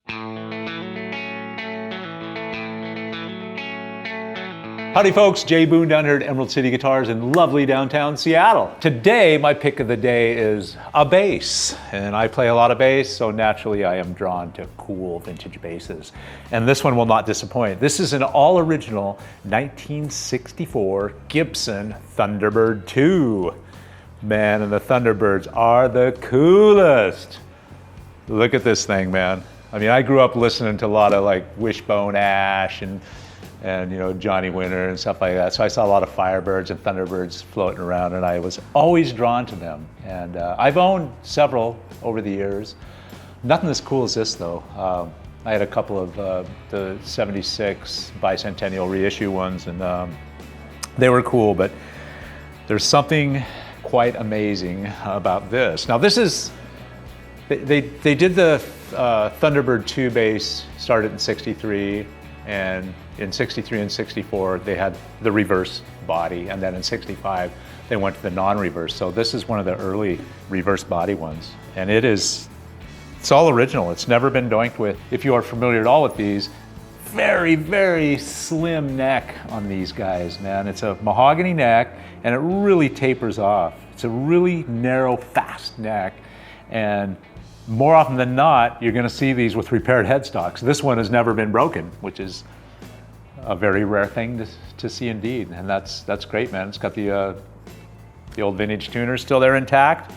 Howdy folks, Jay Boone down here at Emerald City Guitars in lovely downtown Seattle. Today, my pick of the day is a bass. And I play a lot of bass, so naturally I am drawn to cool vintage basses. And this one will not disappoint. This is an all-original 1964 Gibson Thunderbird II. Man, and the Thunderbirds are the coolest. Look at this thing, man. I mean, I grew up listening to a lot of like Wishbone Ash and you know, Johnny Winter and stuff like that. So I saw a lot of Firebirds and Thunderbirds floating around, and I was always drawn to them. And I've owned several over the years. Nothing as cool as this though. I had a couple of the 76 bicentennial reissue ones, and they were cool, but there's something quite amazing about this. Now this is, they did the Thunderbird II bass, started in '63, and in '63 and '64 they had the reverse body, and then in '65 they went to the non-reverse. So this is one of the early reverse body ones, and it's all original. It's never been doinked with. If you are familiar at all with these, very, very slim neck on these guys, man. It's a mahogany neck, and it really tapers off. It's a really narrow, fast neck, and more often than not, you're going to see these with repaired headstocks. This one has never been broken, which is a very rare thing to see indeed, and that's great, man. It's got the old vintage tuner still there intact.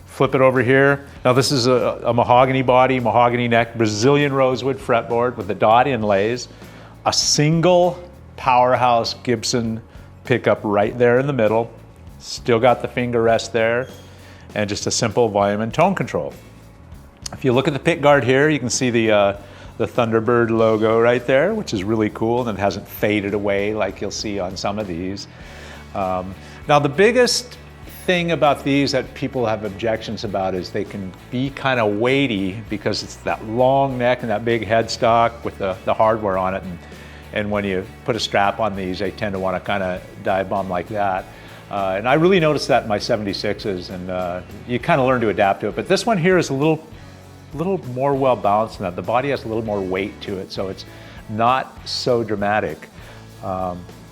Flip it over here. Now this is a mahogany body, mahogany neck, Brazilian rosewood fretboard with the dot inlays, a single powerhouse Gibson pickup right there in the middle. Still got the finger rest there, and just a simple volume and tone control. If you look at the pick guard here, you can see the Thunderbird logo right there, which is really cool, and it hasn't faded away like you'll see on some of these. Now the biggest thing about these that people have objections about is they can be kind of weighty because it's that long neck and that big headstock with the hardware on it, and when you put a strap on these, they tend to want to kind of dive bomb like that. And I really noticed that in my 76s, and you kind of learn to adapt to it. But this one here is a little more well balanced than that. The body has a little more weight to it, so it's not so dramatic.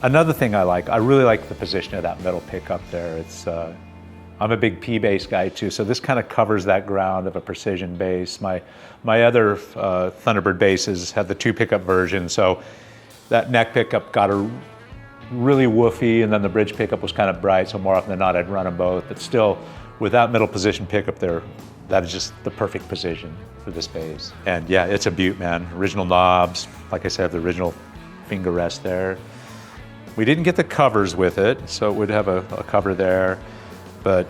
Another thing I really like the position of that middle pickup there. I'm a big P bass guy too, so this kind of covers that ground of a precision bass. My other Thunderbird basses had the 2 pickup version, so that neck pickup got a really woofy, and then the bridge pickup was kind of bright, so more often than not I'd run them both. But still, with that middle position pickup there, that is just the perfect position for this bass. And yeah, it's a beaut, man. Original knobs, like I said, the original finger rest there. We didn't get the covers with it, so it would have a cover there, but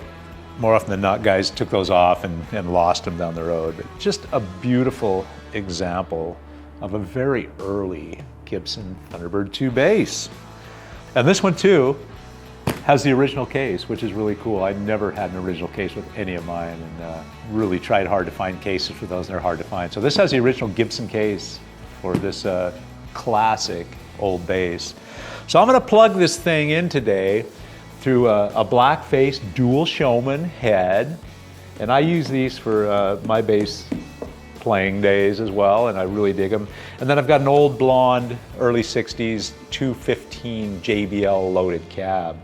more often than not, guys took those off and lost them down the road. But just a beautiful example of a very early Gibson Thunderbird II bass. And this one too has the original case, which is really cool. I never had an original case with any of mine, and really tried hard to find cases for those, and they're hard to find. So this has the original Gibson case for this classic old bass. So I'm gonna plug this thing in today through a black-faced Dual Showman head, and I use these for my bass playing days as well, and I really dig them. And then I've got an old blonde, early 60s 215 JBL loaded cab.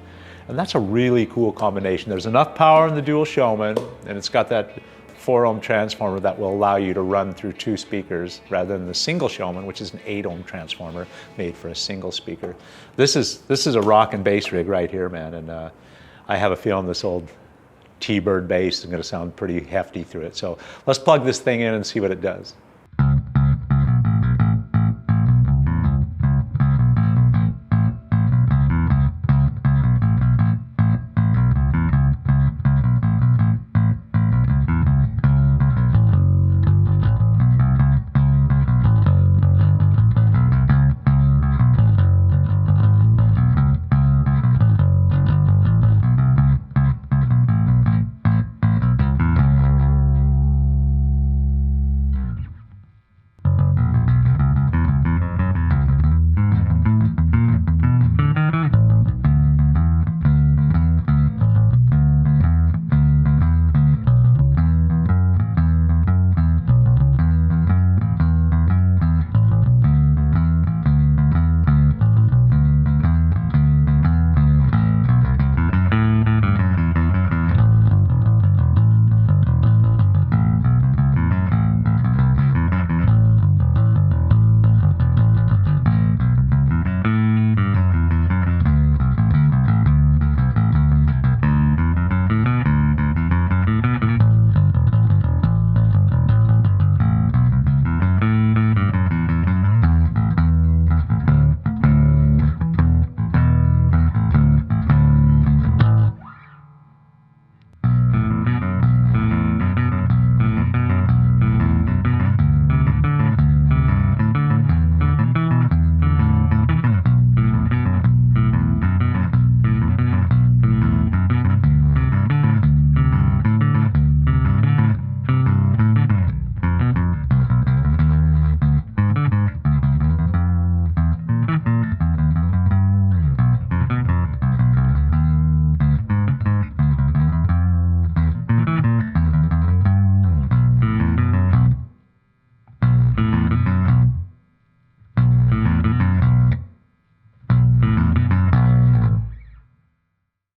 And that's a really cool combination. There's enough power in the Dual Showman, and it's got that 4-ohm transformer that will allow you to run through 2 speakers rather than the single Showman, which is an 8-ohm transformer made for a single speaker. This is a rock and bass rig right here, man, and I have a feeling this old T-Bird bass is going to sound pretty hefty through it. So let's plug this thing in and see what it does.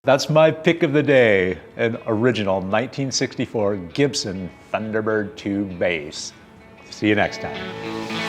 That's my pick of the day, an original 1964 Gibson Thunderbird II bass. See you next time.